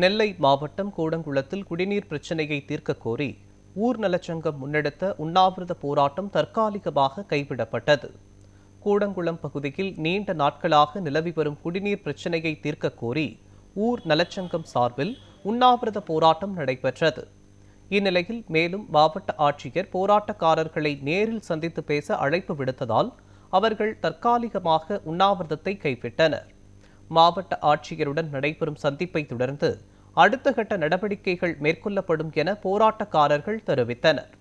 நெல்லை மாவட்டம் கூடங்குளத்தில் குடிநீர் பிரச்சினையை தீர்க்க கோரி ஊர் நலச்சங்கம் முன்னெடுத்த உண்ணாவிரத போராட்டம் தற்காலிகமாக கைவிடப்பட்டது. கூடங்குளம் பகுதியில் நீண்ட நாட்களாக நிலவி வரும் குடிநீர் பிரச்சினையை தீர்க்க கோரி ஊர் நலச்சங்கம் சார்பில் உண்ணாவிரத போராட்டம் நடைபெற்றது. இந்நிலையில் மேலும் மாவட்ட ஆட்சியர் போராட்டக்காரர்களை நேரில் சந்தித்து பேச அழைப்பு விடுத்ததால் அவர்கள் தற்காலிகமாக உண்ணாவிரதத்தை கைவிட்டனர். மாவட்ட ஆட்சியருடன் நடைபெறும் சந்திப்பை தொடர்ந்து அடுத்த கட்ட நடவடிக்கைகள் மேற்கொள்ளப்படும் என போராட்டக்காரர்கள் தெரிவித்தனர்.